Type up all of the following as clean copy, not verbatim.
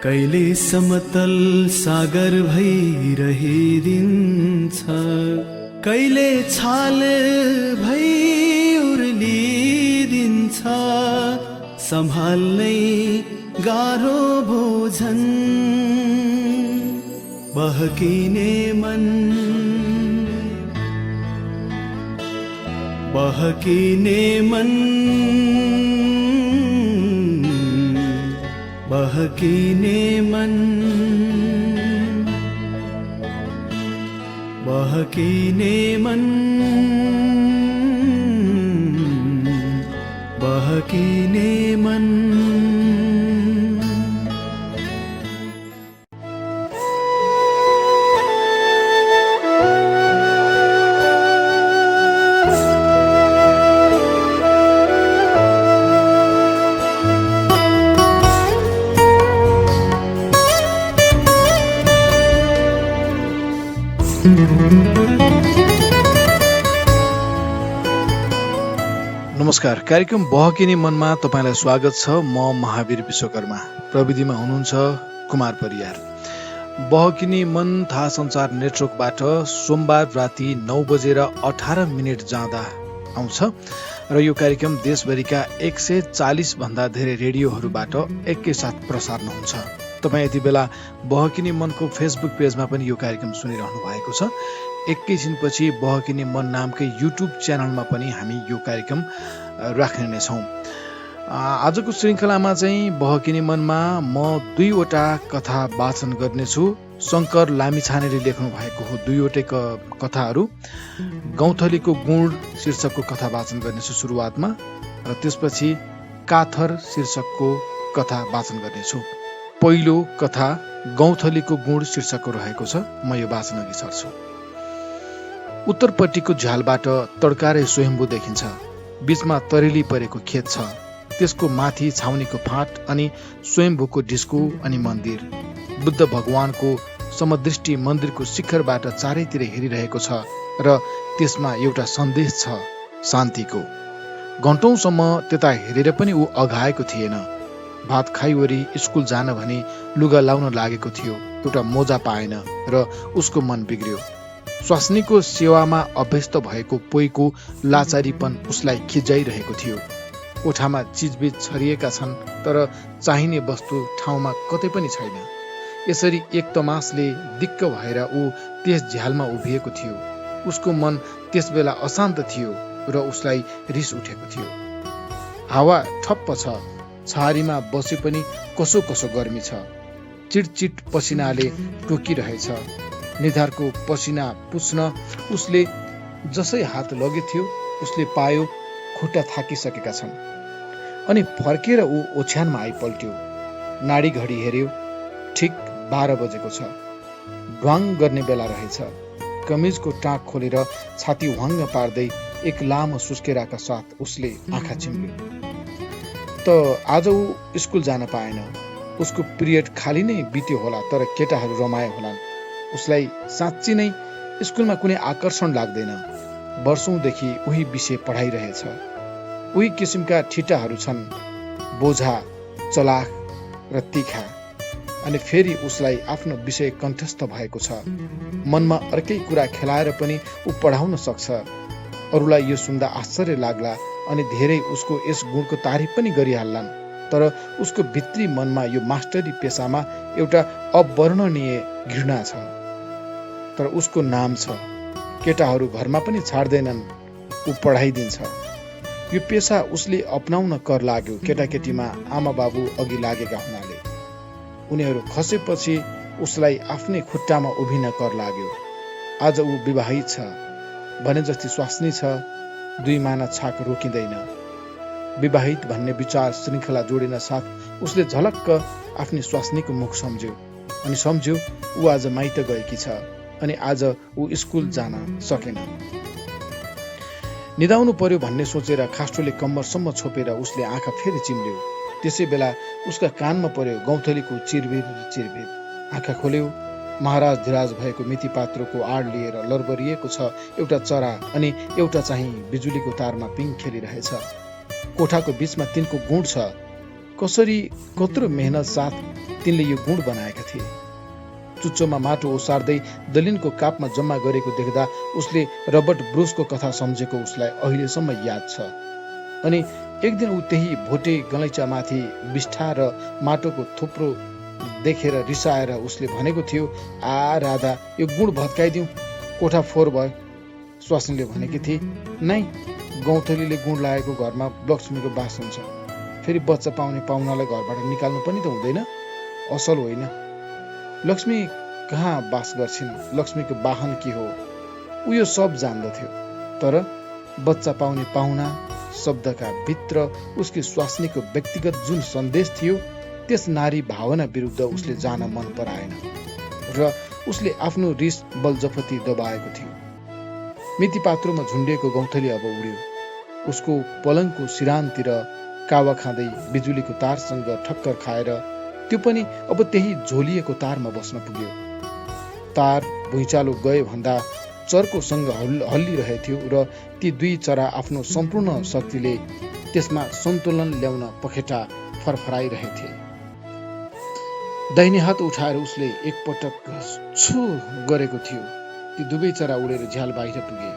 कहिले समतल सागर भइरहिदिन्छ, कहिले छाल भई उर्लिदिन्छ, सम्हाल्नै गाह्रो भोजन बहकिने मन, बहकिने मन, बहकिने मन, बहकिने मन, बहकिने मन। नमस्कार, कार्यक्रम बहकिने मनमा तपाईलाई स्वागत छ। म महावीर विश्वकर्मा, प्रविधिमा हुनुहुन्छ कुमार परियार। बहकिने मन थाहा सञ्चार नेटवर्कबाट सोमबार राति 9:18 जाँदा आउँछ र यो कार्यक्रम देशभरिका 140 भन्दा धेरै रेडियोहरूबाट एकैसाथ प्रसारण हुन्छ। तपाईँ यति बेला बहकिने मनको फेसबुक पेजमा पनि यो कार्यक्रम सुनिरहनु भएको छ। एकैछिनपछि बहकिने मन नामकै युट्युब च्यानलमा पनि हामी यो कार्यक्रम राख्ने नै छौँ। आजको श्रृङ्खलामा चाहिँ बहकिने मनमा म 2वटा कथा वाचन गर्नेछु। शङ्कर लामिछानेले लेख्नु भएको हो 2वटै कथाहरू। गौँथलीको गुण शीर्षकको कथा वाचन गर्नेछु सुरुवातमा, र त्यसपछि काथर शीर्षकको कथा वाचन गर्नेछु। पहिलो कथा गौँथलीको गुण शीर्षकको रहेको छ। म यो वाचन अघि सर्छु। उत्तरपट्टिको झ्यालबाट तड्कारे स्वयम्भू देखिन्छ। बीचमा तरेली परेको खेत छ, त्यसको माथि छाउनीको फाँट अनि स्वयम्भूको ढिस्को अनि मन्दिर। बुद्ध भगवानको समदृष्टि मन्दिरको शिखरबाट चारैतिर हेरिरहेको छ र त्यसमा एउटा सन्देश छ, शान्तिको। घण्टौँसम्म त्यता हेरेर पनि ऊ अघाएको थिएन। भात खाइवरी स्कुल जान भने लुगा लाउन लागेको थियो। एउटा मोजा पाएन र उसको मन बिग्रियो। स्वास्नीको सेवामा अभ्यस्त भएको पोइको लाचारीपन उसलाई खिजाइरहेको थियो। कोठामा चिजबिज छरिएका छन्, तर चाहिने वस्तु ठाउँमा कतै पनि छैन। यसरी एक तमासले दिक्क भएर ऊ त्यस झ्यालमा उभिएको थियो। उसको मन त्यस बेला अशान्त थियो र उसलाई रिस उठेको थियो। हावा ठप्प छ, छहारीमा बसे पनि कसो कसो गर्मी छ। चिटचिट पसिनाले टोकिरहेछ। निधारको पसिना पुछ्न उसले जसै हात लगेथ्यो उसले पायो खुट्टा थाकिसकेका छन्। अनि फर्केर ऊ ओछ्यानमा आइपल्ट्यो। नाडी घडी हेर्यो, ठिक 12 बजेको छ। ढ्वाङ गर्ने बेला रहेछ। कमिजको टाँक खोलेर छाती ह्वाङ्ग पार्दै एक लामो सुस्केराका साथ उसले आँखा चिम्ल्यो। त आज ऊ स्कुल जान पाएन। उसको पिरियड खाली नै बित्यो होला, तर केटाहरू रमाए होलान्। उसलाई साँच्ची नै स्कुलमा कुनै आकर्षण लाग्दैन। वर्षौंदेखि उही विषय पढाइरहेछ। उही किसिमका ठिटाहरू छन्, बोझा, चलाख र तीखा। अनि फेरि उसलाई आफ्नो विषय कण्ठस्थ भएको छ। मनमा अर्कै कुरा खेलाएर पनि ऊ पढाउन सक्छ। अरूलाई यो सुन्दा आश्चर्य लाग्ला अनि धेरै उसको यस गुणको तारिफ पनि गरिहाल्लान्। तर उसको भित्री मनमा यो मास्टरी पेसामा एउटा अवर्णनीय घृणा छ। तर उसको नाम छ। केटाहरू घरमा पनि छाड्दैनन्, ऊ पढाइदिन्छ। यो पेसा उसले अपनाउन कर लाग्यो। केटाकेटीमा आमा बाबु अघि लागेका हुनाले उनीहरू खसेपछि उसलाई आफ्नै खुट्टामा उभिन कर लाग्यो। आज ऊ विवाहित छ, भने जस्ती स्वास्नी छ। 2 माना छाक रोकिँदैन। विवाहित भन्ने विचार श्रृङ्खला जोडिन साथ उसले झलक्क आफ्नी स्वास्नीको मुख सम्झ्यो अनि सम्झ्यो ऊ आज माइत गएकी छ अनि आज ऊ स्कुल जान सकेन। निदाउनु पर्यो भन्ने सोचेर खास्टोले कम्मरसम्म छोपेर उसले आँखा फेरि चिम्ल्यो। त्यसै बेला उसका कानमा पर्यो गौँथलीको चिरबिर चिरबिर। आँखा खोल्यो। महाराज धिराज भएको मितिपात्रको आड लिएर लरबरिएको छ एउटा चरा अनि एउटा चाहिँ बिजुलीको तारमा पिङ खेलिरहेछ। कोठाको बीचमा तिनको गुण छ। कसरी कत्रो मेहनत साथ तिनले यो गुण बनाएका थिए। चुच्चोमा माटो ओसार्दै दलिनको कापमा जम्मा गरेको देख्दा उसले रबर्ट ब्रुसको कथा सम्झेको उसलाई अहिलेसम्म याद छ। अनि एक दिन ऊ त्यही भोटे गलैँचामाथि बिष्ठा र माटोको थुप्रो देखेर रिसाएर उसले भनेको थियो, आ राधा, यो गुण भत्काइदिउँ, कोठा फोहोर भयो। स्वास्नीले भनेकी थिए, नै गौँथलीले गुण लागेको घरमा लक्ष्मीको बास हुन्छ, फेरि बच्चा पाउने पाहुनालाई घरबाट निकाल्नु पनि त हुँदैन, असल होइन। लक्ष्मी कहाँ बास गर्छिन्, लक्ष्मीको वाहन के हो, ऊ यो सब जान्दथ्यो। तर बच्चा पाउने पाहुना शब्दका भित्र उसकी स्वास्नीको व्यक्तिगत जुन सन्देश थियो, त्यस नारी भावना विरुद्ध उसले जान मन पराएन र उसले आफ्नो रिस बलजफती दबाएको थियो। मितिपात्रोमा झुन्डिएको गौँथली अब उड्यो। उसको पलङको सिरानतिर कावा खाँदै बिजुलीको तारसँग ठक्कर खाएर त्यो पनि अब त्यही झोलिएको तारमा बस्न पुग्यो। तार भुइँचालो गए भन्दा चर्कोसँग हल्लिरहेथ्यो र ती दुई चरा आफ्नो सम्पूर्ण शक्तिले त्यसमा सन्तुलन ल्याउन पखेटा फरफराइरहेथे। दाहिने हात उठाएर उसले एकपटक छु गरेको थियो। ती दुवै चरा उडेर झ्याल बाहिर पुगे।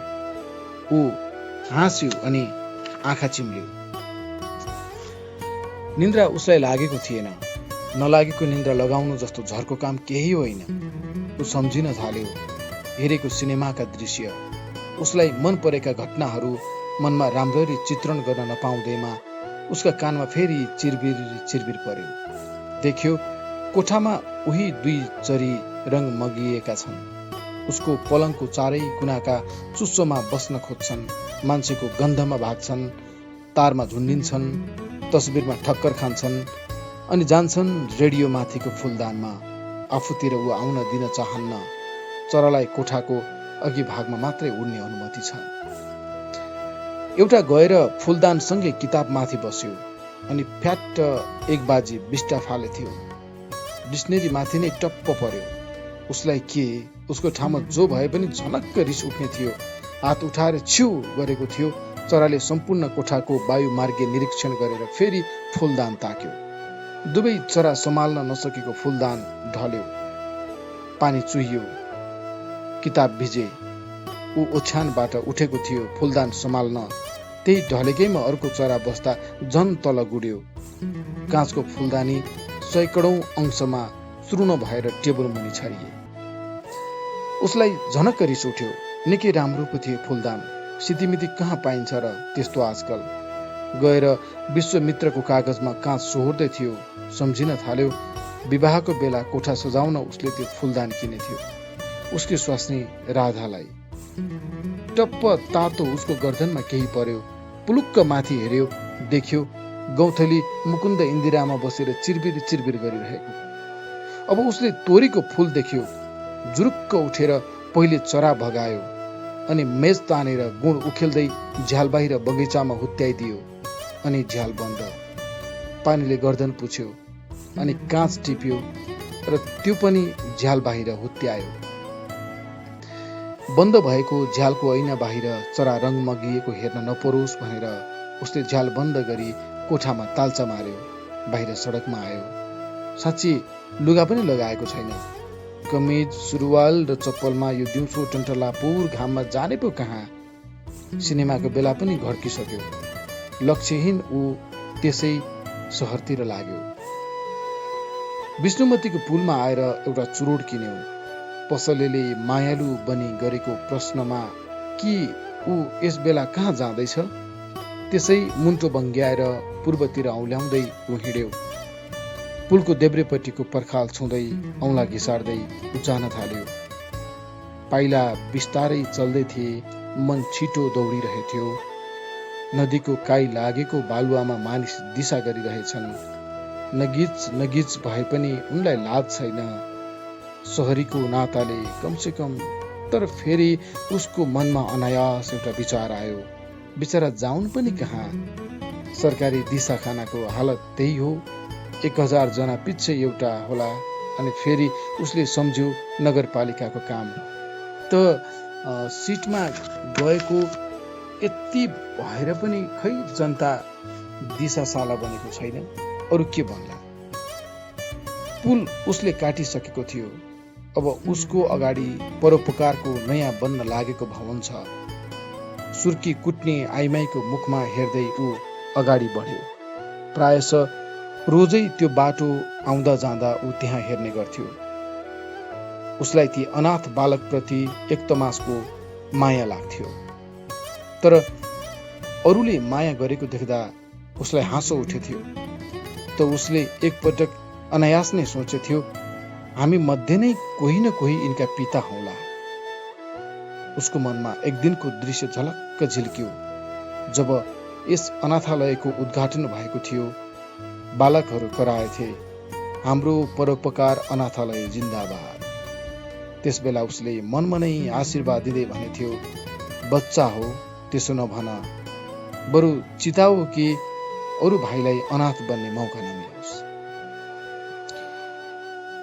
ऊ हाँस्यो अनि आँखा चिम्ल्यो। निन्द्रा उसलाई लागेको थिएन। नलागेको निन्द्रा लगाउनु जस्तो झर्को काम केही होइन। ऊ सम्झिन थाल्यो हेरेको सिनेमाका दृश्य। उसलाई मन परेका घटनाहरू मनमा राम्ररी चित्रण गर्न नपाउँदैमा उसका कानमा फेरि चिरबिर चिरबिर पर्यो। देख्यो कोठामा उही दुई चरी रङ मगिएका छन्। उसको पलङको चारै कुनाका चुस्सोमा बस्न खोज्छन्, मान्छेको गन्धमा भाग्छन्, तारमा झुन्डिन्छन्, तस्बिरमा ठक्कर खान्छन् अनि जान्छन् रेडियो माथिको फुलदानमा। आफूतिर ऊ आउन दिन चाहन्न। चरालाई कोठाको अघि भागमा मात्रै उड्ने अनुमति छ। एउटा गएर फुलदानसँगै किताब माथि बस्यो अनि फ्याट्ट एक बाजी बिस्टा फालेथ्यो। डिक्सनेरी माथि नै टप्प पर्यो। उसलाई के उसको ठाउँमा जो भए पनि झनक्क रिस उठ्ने थियो। हात उठाएर छिउ गरेको थियो। चराले सम्पूर्ण कोठाको वायुमार्गीय निरीक्षण गरेर फेरि फुलदान ताक्यो। दुवै चरा सम्हाल्न नसकेको फुलदान ढल्यो। पानी चुहियो, किताब भिजे। ऊ ओछ्यानबाट उठेको थियो फुलदान सम्हाल्न। त्यही ढलेकैमा अर्को चरा बस्दा झन तल गुड्यो। काँचको फुलदानी सैकडौं अंशमा चूर्ण भएर टेबल मुनि छरिए। उसलाई झनक्क रिस उठ्यो। निकै राम्रो पो थियो फुलदान। सितिमिति कहाँ पाइन्छ र त्यस्तो आजकल। गएर विश्वमित्रको कागजमा काँच सोहोर्दै थियो। सम्झिन थाल्यो विवाहको बेला कोठा सजाउन उसले त्यो फुलदान किनेथ्यो उसकी स्वास्नी राधालाई। टप्प तातो उसको गर्दनमा केही पर्यो। पुलुक्क माथि हेर्यो, देख्यो गौँथली मुकुन्द इन्दिरामा बसेर चिरबिर चिरबिर गरिरहेको। अब उसले तोरीको फूल देख्यो। जुरुक्क उठेर पहिले चरा भगायो अनि मेज तानेर गुण उखेल्दै झ्याल बाहिर बगैँचामा हुत्याइदियो। अनि झ्याल बन्द। पानीले गर्दन पुछ्यो अनि काँच टिप्यो र त्यो पनि झ्याल बाहिर हुत्यायो। बन्द भएको झ्यालको ऐना बाहिर चरा रङ मगिएको हेर्न नपरोस् भनेर उसले झ्याल बन्द गरी कोठामा ताल्चा मार्यो। बाहिर सडकमा आयो। साँच्ची लुगा पनि लगाएको छैन। कमिज सुरुवाल र चप्पलमा यो दिउँसो टन्टलापुर घाममा जाने पो कहाँ। सिनेमाको बेला पनि घड्किसक्यो। लक्ष्यहीन ऊ त्यसै सहरतिर लाग्यो। विष्णुमतीको पुलमा आएर एउटा चुरोट किन्यो। पसलेले मायालु बनी गरेको प्रश्नमा कि ऊ यस बेला कहाँ जाँदैछ त्यसै मुन्टो बङ्ग्याएर पूर्वतिर औल्याउँदै ऊ हिँड्यो। पुलको देब्रेपट्टिको पर्खाल छुँदै औँला घिसार्दै ऊ जान थाल्यो। पाइला बिस्तारै चल्दै थिए। मन छिटो दौडिरहेथ्यो। नदीको काई लागेको बालुवामा मानिस दिशा गरिरहेछन्। नगिच नगिच भए पनि उनलाई लाज छैन सहरीको नाताले कमसेकम। तर फेरि उसको मनमा अनायास एउटा विचार आयो। बिचरा जाउन् पनि कहाँ। सरकारी दिशाखानाको हालत त्यही हो। 1000 जना पिच्छे एउटा होला। अनि फेरि उसले सम्झ्यो नगरपालिकाको काम त सिटमा गएको यति भएर पनि खै जनता दिशाशाला बनेको छैन। अरू के भन्ला। पुल उसले काटिसकेको थियो। अब उसको अगाडि परोपकारको नयाँ बन्न लागेको भवन छ। सुर्की कुट्ने आइमाईको मुखमा हेर्दै ऊ अगाडि बढ्यो। प्रायश रोजै त्यो बाटो आउँदा जाँदा ऊ त्यहाँ हेर्ने गर्थ्यो। उसलाई ती अनाथ बालकप्रति एक तमासको माया लाग्थ्यो। तर अरूले माया गरेको देख्दा उसलाई हाँसो उठेथ्यो। त उसले एकपटक अनायास नै सोचेथ्यो, हामी मध्ये नै कोही न कोही यिनका पिता हौला। उसको मनमा एक दिनको दृश्य झलक्क झिल्क्यो जब यस अनाथालयको उद्घाटन भएको थियो। बालकहरू कराएथे, हाम्रो परोपकार अनाथालय जिन्दाबाद। त्यस बेला उसले मनमनै आशीर्वाद दिँदै भनेथ्यो, बच्चा हो त्यसो नभन, बरु चिताऊ कि अरू भाइलाई अनाथ बन्ने मौका नमिलोस्।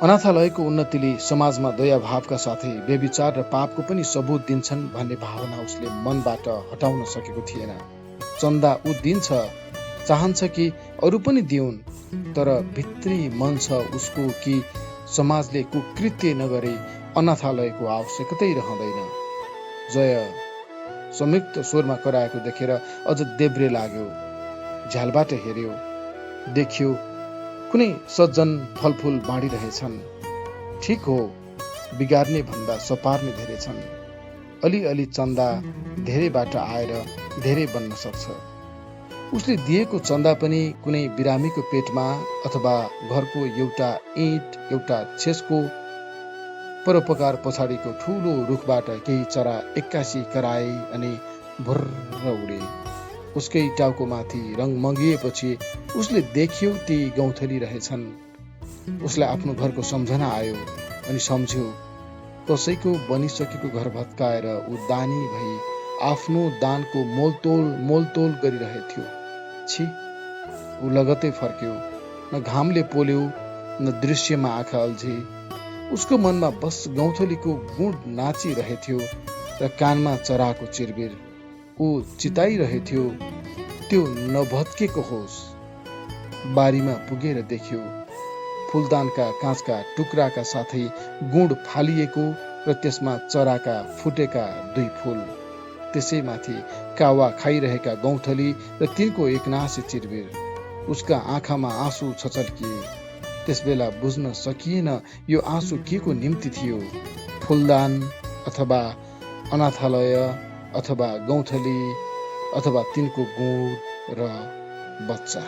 अनाथालयको उन्नतिले समाजमा दया भावका साथै व्यभिचार र पापको पनि सबुत दिन्छन् भन्ने भावना उसले मनबाट हटाउन सकेको थिएन। चन्दा ऊ दिन्छ, चाहन्छ कि अरू पनि दिउन्, तर भित्री मन छ उसको कि समाजले कुकृत्य नगरे अनाथालयको आवश्यकतै रहँदैन। जय संयुक्त स्वरमा कराएको देखेर अझ देब्रे लाग्यो। झ्यालबाट हेर्यो, देखियो कुनै सज्जन फलफुल बाँडिरहेछन्। ठिक हो, बिगार्ने भन्दा सपार्ने धेरै छन्। अलिअलि चन्दा धेरैबाट आएर धेरै बन्न सक्छ। उसले दिएको चन्दा पनि कुनै बिरामीको पेटमा अथवा घरको एउटा इँट एउटा छेसको परोपकार पछाडिको ठूलो रुखबाट केही चरा एक्कासी कराए अनि भुर्र उडे। उसकै टाउको माथि रङ मगिएपछि उसले देख्यो ती गौँथली रहेछन्। उसलाई आफ्नो घरको सम्झना आयो अनि सम्झ्यो कसैको बनिसकेको घर भत्काएर ऊ दानी भई आफ्नो दानको मोलतोल गरिरहेथ्यो। छी, ऊ लगतै फर्क्यो। न घामले पोल्यो न दृश्यमा आँखा अल्झे। उसको मनमा बस गौँथलीको गुण नाचिरहेथ्यो र कानमा चराको चिरबिर। ऊ चिताइरहेथ्यो त्यो नभत्केको होस्। बारीमा पुगेर देख्यो फुलदानका काँचका टुक्राका साथै गुण फालिएको र त्यसमा चराका फुटेका 2 फूल। त्यसैमाथि कावा खाइरहेका गौँथली र तिनको एकनासी चिरबिर। उसका आँखामा आँसु छचल्किए। त्यसबेला बुझ्न सकिएन यो आँसु के को निम्ति थियो, फुलदान अथवा अनाथालय अथवा गौँथली अथवा तिनको गुण र बच्चा।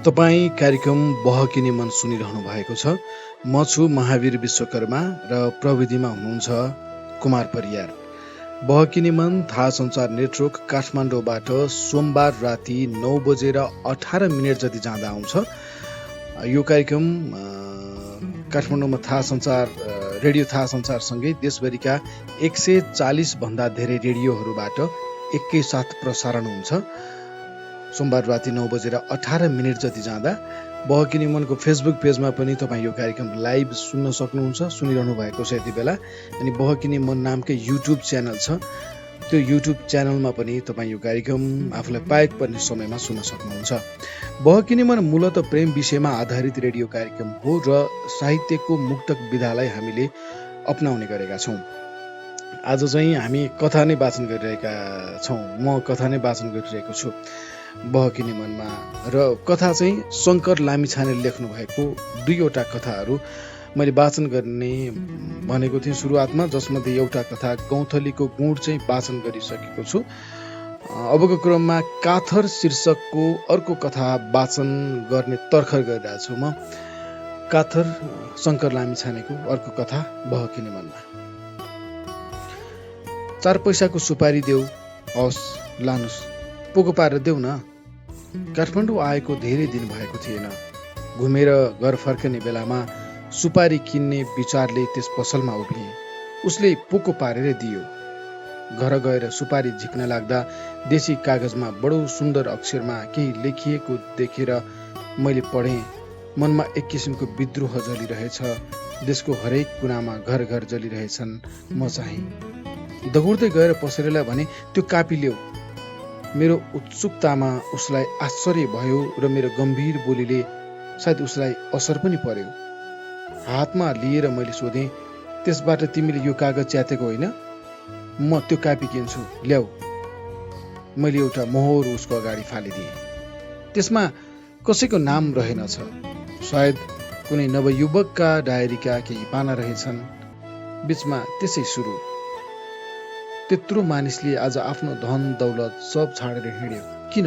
तपाईँ कार्यक्रम बहकिने मन सुनिरहनु भएको छ। म छु महावीर विश्वकर्मा र प्रविधिमा हुनुहुन्छ कुमार परियार। बहकिने मन थाहा सञ्चार नेटवर्क काठमाडौँबाट सोमबार राति 9:18 जति जाँदा आउँछ। यो कार्यक्रम काठमाडौँमा थाहा सञ्चार रेडियो थाहा सञ्चारसँगै देशभरिका 140 भन्दा धेरै रेडियोहरूबाट एकैसाथ प्रसारण हुन्छ। सोमबार राति 9:18 जति जाँदा बहकिने मनको फेसबुक पेजमा पनि तपाईँ यो कार्यक्रम लाइभ सुन्न सक्नुहुन्छ, सुनिरहनु भएको छ यति बेला। अनि बहकिने मन नामकै युट्युब च्यानल छ, त्यो युट्युब च्यानलमा पनि तपाईँ यो कार्यक्रम आफूलाई पाएक पर्ने समयमा सुन्न सक्नुहुन्छ। बहकिने मन मूलत प्रेम विषयमा आधारित रेडियो कार्यक्रम हो र साहित्यको मुक्तक विधालाई हामीले अपनाउने गरेका छौँ। आज चाहिँ हामी कथा नै वाचन गरिरहेका छौँ। म कथा नै वाचन गरिरहेको छु बहकिने मनमा। र कथा चाहिँ शङ्कर लामिछानेले लेख्नु भएको 2वटा कथाहरू मैले वाचन गर्ने भनेको थिएँ सुरुवातमा, जसमध्ये एउटा कथा गौँथलीको गुण चाहिँ वाचन गरिसकेको छु। अबको क्रममा काथर शीर्षकको अर्को कथा वाचन गर्ने तर्खर गरिरहेको छु। म काथर शङ्कर लामिछानेको अर्को कथा बहकिने मनमा। 4 पैसाको सुपारी देऊ, हस् लानुस्, पोको पारेर देऊ न। काठमाडौँ आएको धेरै दिन भएको थिएन। घुमेर घर फर्कने बेलामा सुपारी किन्ने विचारले त्यस पसलमा उभिए। उसले पोको पारेर दियो। घर गएर सुपारी झिक्न लाग्दा देशी कागजमा बडो सुन्दर अक्षरमा केही लेखिएको देखेर मैले पढेँ, मनमा एक किसिमको विद्रोह जलिरहेछ। देशको हरेक कुनामा घर घर जलिरहेछन्। म चाहिँ दगुर्दै गएर पसरेलाई भने, त्यो कापी ल्याऊ। मेरो उत्सुकतामा उसलाई आश्चर्य भयो र मेरो गम्भीर बोलीले सायद उसलाई असर पनि पर्यो। हातमा लिएर मैले सोधेँ, त्यसबाट तिमीले यो कागज च्यातेको होइन? म त्यो कापी किन्छु, ल्याऊ। मैले एउटा मोहर उसको अगाडि फालिदिएँ। त्यसमा कसैको नाम रहेनछ। सायद कुनै नवयुवकका डायरीका केही पाना रहेछन्। बीचमा त्यसै सुरु। त्यत्रो मानिसले आज आफ्नो धन दौलत सब छाडेर हिँड्यो। किन?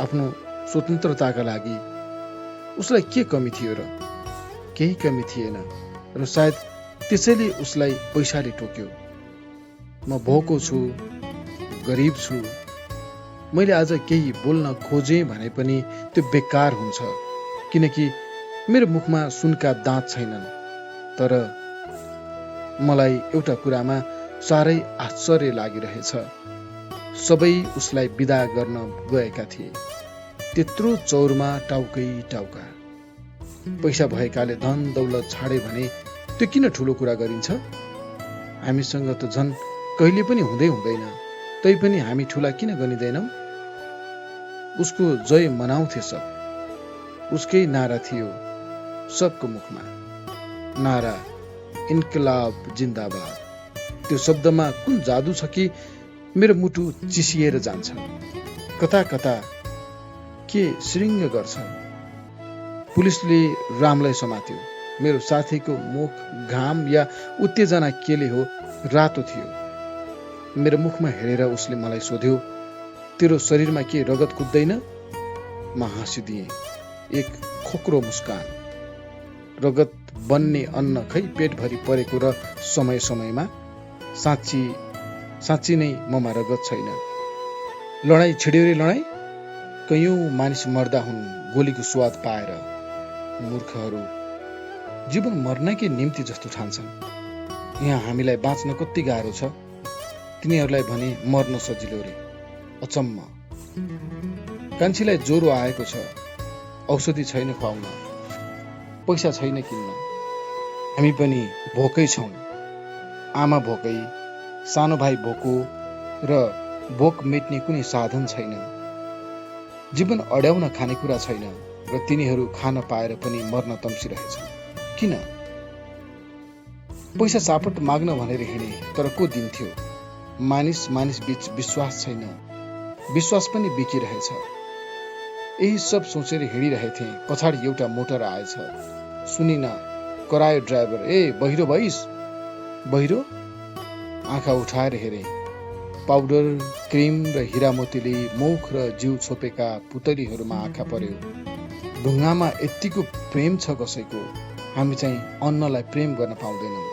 आफ्नो स्वतन्त्रताका लागि। उसलाई के कमी थियो र? केही कमी थिएन र सायद त्यसैले उसलाई पैसाले टोक्यो। म भोको छु, गरिब छु। मैले आज केही बोल्न खोजेँ भने पनि त्यो बेकार हुन्छ, किनकि मेरो मुखमा सुनका दाँत छैनन्। तर मलाई एउटा कुरामा साह्रै आश्चर्य लागिरहेछ। सबै उसलाई बिदा गर्न गएका थिए। त्यत्रो चौरमा टाउकै टाउका। पैसा भएकाले धन दौलत छाडे भने त्यो किन ठुलो कुरा गरिन्छ? हामीसँग त झन् कहिले पनि हुँदै हुँदैन, तै पनि हामी ठुला किन गनिँदैनौँ? उसको जय मनाउँथे सब। उसकै नारा थियो सबको मुखमा। नारा इन्कलाब जिन्दाबाद। त्यो शब्दमा कुन जादु छ कि मेरो मुटु चिसिएर जान्छ। कता कता के श्रृङ्ग गर्छ। पुलिसले रामलाई समात्यो। मेरो साथीको मुख घाम या उत्तेजना केले हो रातो थियो। मेरो मुखमा हेरेर उसले मलाई सोध्यो, तेरो शरीरमा के रगत कुद्दैन? म हाँसिदिएँ, एक खोक्रो मुस्कान। रगत बन्ने अन्न खै पेटभरि परेको र समय समयमा। साँच्ची नै ममा रगत छैन। लडाईँ छिड्यो रे लडाईँ। कैयौं मानिस मर्दा हुन् गोलीको स्वाद पाएर। मूर्खहरू जीवन मर्नकै निम्ति जस्तो ठान्छन्। यहाँ हामीलाई बाँच्न कति गाह्रो छ, तिनीहरूलाई भने मर्न सजिलो रे। अचम्म। कान्छीलाई ज्वरो आएको छ, औषधि छैन खुवाउन, पैसा छैन किन्न। हामी पनि भोकै छौँ। आमा भोकै, सानो भाइ भोको र भोक मेट्ने कुनै साधन छैन। जीवन अड्याउन खानेकुरा छैन र तिनीहरू खान पाएर पनि मर्न तम्सिरहेछन्। किन? पैसा सापट माग्न भनेर हिँडे, तर को दिन्थ्यो? मानिस बीच विश्वास छैन। विश्वास पनि बिकिरहेछ। यही सब सोचेर हिँडिरहेथे। पछाडि एउटा मोटर आएछ। सुनिन, करायो ड्राइभर, ए बहिरो भइस। बहिरो? आँखा उठाएर हेरे। पाउडर, क्रिम र हिरामोतीले मुख र जिउ छोपेका पुतलीहरूमा आँखा पर्यो। ढुङ्गामा यत्तिको प्रेम छ कसैको, हामी चाहिँ अन्नलाई प्रेम गर्न पाउँदैनौँ।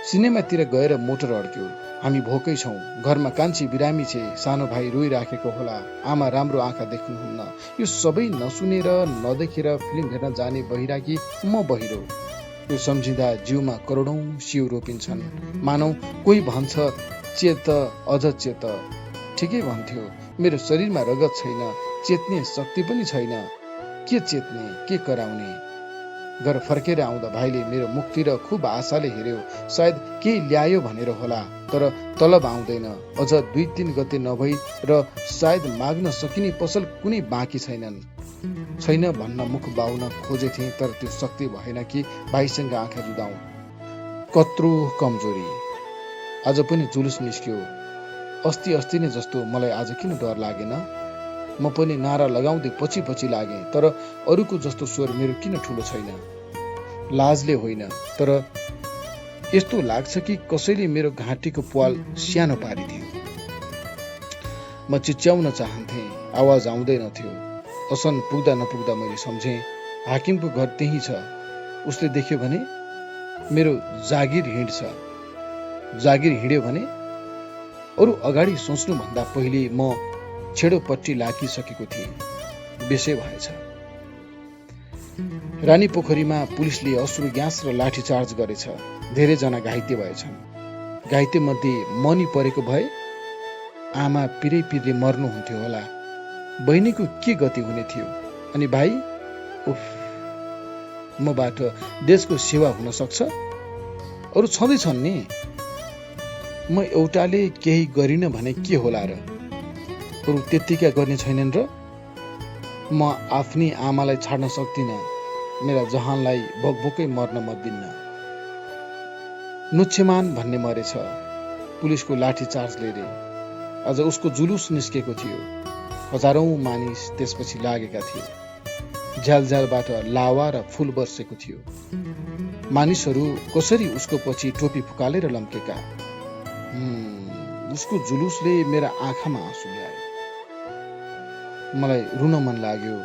सिनेमातिर गएर मोटर अड्क्यो। हामी भोकै छौँ। घरमा कान्छी बिरामी छे, सानो भाइ रोइराखेको होला, आमा राम्रो आँखा देख्नुहुन्न। यो सबै नसुनेर नदेखेर फिल्म हेर्न जाने बहिराकी म बहिरो। यो सम्झिँदा जिउमा करोडौं सिउ रोपिन्छन्। मानौ कोही भन्छ चेत अझ चेत। ठिकै भन्थ्यो। मेरो शरीरमा रगत छैन, चेत्ने शक्ति पनि छैन। के चेत्ने, के कराउने? घर फर्केर आउँदा भाइले मेरो मुखतिर खुब आशाले हेर्यो। सायद केही ल्यायो भनेर होला, तर तलब आउँदैन। अझ 2-3 गते नभई र सायद माग्न सकिने पसल कुनै बाँकी छैन भन्न मुख बाउन खोजेथे, तर त्यो शक्ति भएन कि भाइसँग आँखा जुदाऊ। कत्रो कमजोरी। आज पनि जुलुस निस्क्यो। अस्ति नै जस्तो मलाई आज किन डर लागेन? म पनि नारा लगाउँदै पछि लागे, तर अरूको जस्तो स्वर मेरो किन ठुलो छैन? लाजले होइन, तर यस्तो लाग्छ कि कसैले मेरो घाँटीको प्वाल सानो पारिदियो। म चिच्याउन चाहन्थे, आवाज आउँदैन थियो। असन पुग्दा नपुग्दा मैले सम्झेँ हाकिमको घर त्यही छ। उसले देख्यो भने मेरो जागिर हिँड्छ। जागिर हिँड्यो भने अरू अगाडि सोच्नुभन्दा पहिले म छेडोपट्टि लागिसकेको थिएँ। बेसै भएछ। रानी पोखरीमा पुलिसले अश्रु ग्यास र लाठीचार्ज गरेछ। धेरैजना घाइते भएछन्। घाइते मध्ये मनी परेको भए आमा पिरै मर्नुहुन्थ्यो होला। बहिनीको के गति हुने थियो? अनि भाइ, उफ, मबाट देशको सेवा हुन सक्छ? अरू छँदैछन् नि। म एउटाले केही गरिन भने के होला र? अरू त्यत्तिका गर्ने छैनन् र? म आफ्नी आमालाई छाड्न सक्दिन। मेरा जहानलाई बकबकै मर्न म दिन्न। नुच्छेमान भन्ने मरेछ पुलिसको लाठी चार्जले रे। आज उसको जुलुस निस्केको थियो। हजारौं मानिस त्यसपछि लागेका थिए। झ्यालझ्यालबाट लावा र फूल बर्सेको थियो। मानिसहरू कसरी उसको पछि टोपी फुकालेर लम्केका। उसको जुलुसले मेरा आँखामा आँसु ल्यायो। मलाई रुन मन लाग्यो।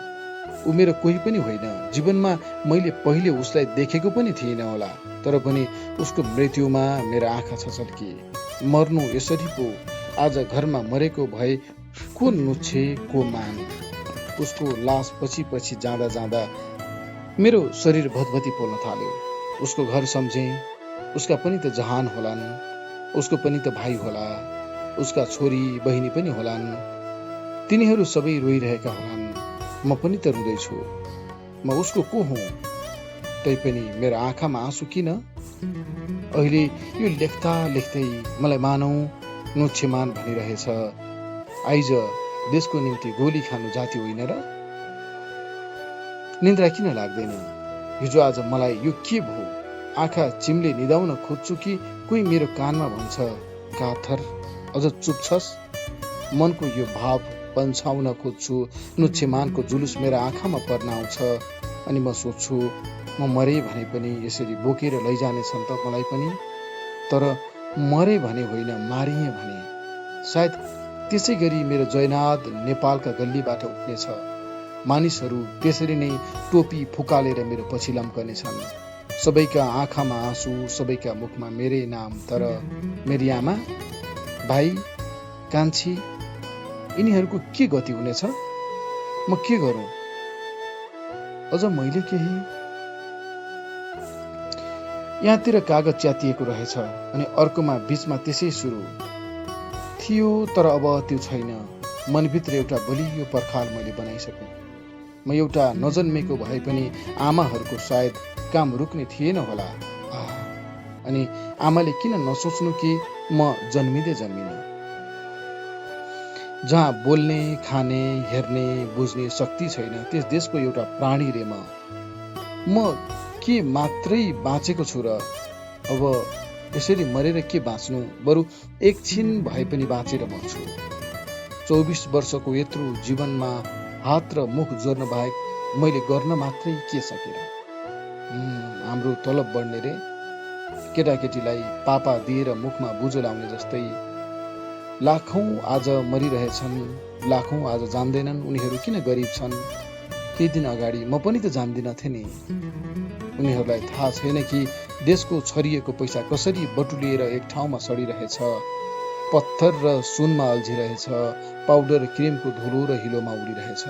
ऊ मेरो कोही पनि होइन। जीवनमा मैले पहिले उसलाई देखेको पनि थिएन होला, तर पनि उसको मृत्युमा मेरा आँखा छचल्किए। मर्नु यसरी पो। आज घरमा मरेको भए को नुच्छे को मान। उसको लास पछि पछि जाँदा जाँदा मेरो शरीर भतभती पोल्न थाल्यो। उसको घर सम्झे। उसका पनि त जहान होलान्, उसको पनि त भाइ होला, उसका छोरी बहिनी पनि होलान्। तिनीहरू सबै रोइरहेका होलान्। म पनि त रुँदैछु। म उसको को हुँ? तैपनि मेरो आँखामा आँसु किन? अहिले यो लेख्दा लेख्दै मलाई मानौ नुच्छेमान भनिरहेछ। आइज देशको निम्ति गोली खानु जाति होइन र? निन्द्रा किन लाग्दैन? हिजो आज मलाई यो के भयो? आँखा चिम्ले निदाउन खोज्छु कि कोही मेरो कानमा भन्छ, काथर अझ चुप छस्? मनको यो भाव पन्छाउन खोज्छु। नुच्छेमानको जुलुस मेरा आँखामा पर्न आउँछ। अनि म सोच्छु, म मरे भने पनि यसरी बोकेर लैजानेछन् त मलाई पनि। तर मरे भने होइन, मारिए भने सायद त्यसै गरी मेरो जयनाद नेपालका गल्लीबाट उठ्नेछ। मानिसहरू त्यसरी नै टोपी फुकालेर मेरो पछि लम्कनेछन्। सबैका आँखामा आँसु, सबैका मुखमा मेरै नाम। तर मेरी आमा, भाइ, कान्छी, यिनीहरूको के गति हुनेछ? म के गरौँ? अझ मैले केही? यहाँतिर कागज च्यातिएको रहेछ अनि अर्कोमा बीचमा त्यसै सुरु थियो, तर अब त्यो छैन। मनभित्र एउटा बलियो पर्खाल मैले बनाइसकेँ। म एउटा नजन्मेको भए पनि आमाहरूको सायद काम रुक्ने थिएन होला। अनि आमाले किन नसोच्नु कि म जन्मिँदै जन्मिन? जहाँ बोल्ने, खाने, हेर्ने, बुझ्ने शक्ति छैन, त्यस देशको एउटा प्राणी रे म के मात्रै बाँचेको छु र? अब यसरी मरेर के बाँच्नु? बरु एकछिन भए पनि बाँचेर मर्छु। 24 वर्षको यत्रो जीवनमा हात र मुख जोड्न बाहेक मैले गर्न मात्रै के सकेर? हाम्रो तलब बढ्ने रे। केटाकेटीलाई पापा दिएर मुखमा बुझो लाउने जस्तै। लाखौं आज मरिरहेछन्, लाखौं आज जान्दैनन् उनीहरू किन गरिब छन्। केही दिन अगाडि म पनि त जान्दिनथे नि। उनीहरूलाई थाहा छैन कि देशको छरिएको पैसा कसरी बटुलिएर एक ठाउँमा सडिरहेछ। पत्थर र सुनमा अल्झिरहेछ, पाउडर क्रिमको धुलो र हिलोमा उडिरहेछ।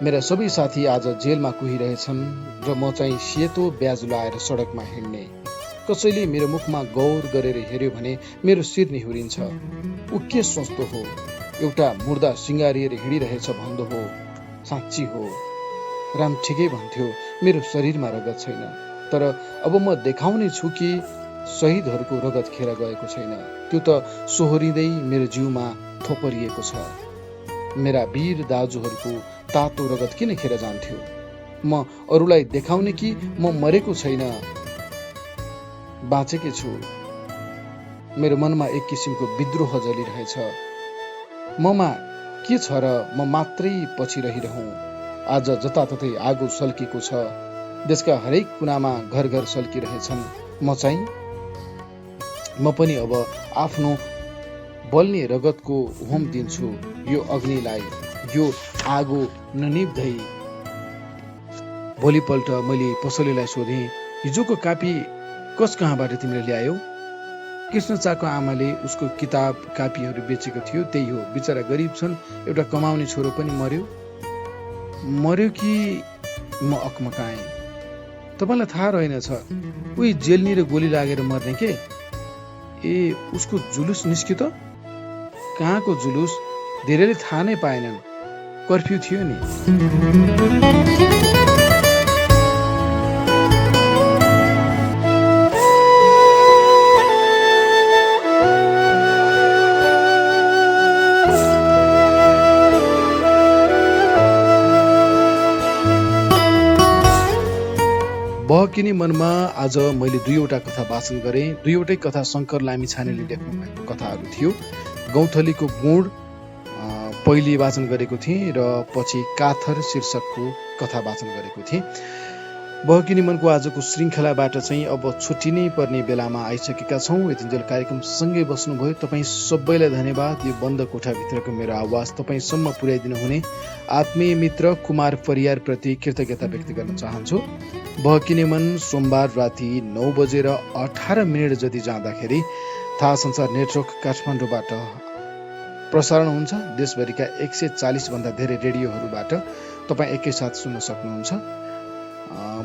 मेरा सबै साथी आज जेलमा कुहिरहेछन् र म चाहिँ सेतो ब्याज लाएर सडकमा हिँड्ने। कसैले मेरो मुखमा गौर गरेर हेर्यो भने मेरो शिर निहुरिन्छ। ऊ के सोच्दो हो? एउटा मुर्दा सिँगारिएर हिँडिरहेछ भन्दो हो। साँच्ची हो, राम ठिकै भन्थ्यो, मेरो शरीरमा रगत छैन। तर अब म देखाउने छु कि शहीदहरूको रगत खेर गएको छैन। त्यो त सोहोरिँदै मेरो जिउमा थोपरिएको छ। मेरा वीर दाजुहरूको तातो रगत किन खेर जान्थ्यो? म अरूलाई देखाउने कि म मरेको छैन, बाँचेकै छु। मेरो मनमा एक किसिमको विद्रोह जलिरहेछ। ममा के छ र म मात्रै पछि रहिरहँ? आज जताततै आगो सल्किएको छ। देशका हरेक कुनामा घर घर सल्किरहेछन्। म पनि अब आफ्नो बल्ने रगतको होम दिन्छु यो अग्निलाई, यो आगो ननिभ्दै। भोलिपल्ट मैले पसलेलाई सोधेँ, हिजोको कापी कस कहाँबाट तिमीले ल्यायौ? कृष्णचाको आमाले उसको किताब कापीहरू बेचेको थियो, त्यही हो। बिचरा गरिब छन्, एउटा कमाउने छोरो पनि मर्यो कि म अकमकाएँ। तपाईँलाई थाहा रहेनछ, उही जेलनिर गोली लागेर मर्ने के? ए, उसको जुलुस निस्क्यो त? कहाँको जुलुस? धेरैले थाहा नै पाएनन् कर्फ्यू थियो नि। बहकिने मनमा आज मैले दुईवटा कथा वाचन गरेँ। दुईवटै कथा शङ्कर लामिछानेले लेख्नु भएको कथाहरू थियो। गौँथलीको गुण पहिले वाचन गरेको थिएँ र पछि काथर शीर्षकको कथा वाचन गरेको थिएँ। बहकिने मनको आजको श्रृङ्खलाबाट चाहिँ अब छुट्टिनै पर्ने बेलामा आइसकेका छौँ। यतिन्जेल कार्यक्रम सँगै बस्नुभयो। तपाईँ सबैलाई धन्यवाद। यो बन्द कोठाभित्रको मेरो आवाज तपाईँसम्म पुर्याइदिनु हुने आत्मीय मित्र कुमार परियार प्रति कृतज्ञता व्यक्त गर्न चाहन्छु। बहकिने मन सोमबार राति 9:18 जति जाँदाखेरि थाहा संसार नेटवर्क काठमाडौँबाट प्रसारण हुन्छ। देशभरिका 140 भन्दा धेरै रेडियोहरूबाट तपाईँ एकैसाथ सुन्न सक्नुहुन्छ।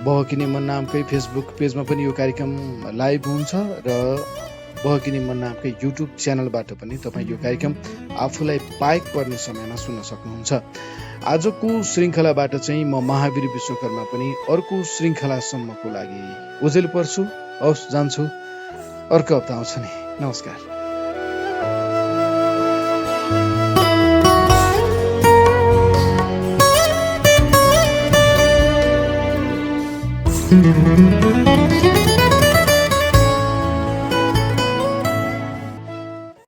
बहकिने मन नामकै फेसबुक पेजमा पनि यो कार्यक्रम लाइभ हुन्छ र बहकिने मन नामकै युट्युब च्यानलबाट पनि तपाईँ यो कार्यक्रम आफूलाई पाएक पर्ने समयमा सुन्न सक्नुहुन्छ। आजको श्रृङ्खलाबाट चाहिँ म महावीर विश्वकर्मा पनि अर्को श्रृङ्खलासम्मको लागि ओझेल पर्छु। हवस्, जान्छु। अर्को हप्ता आउँछ नि। नमस्कार। Thank you.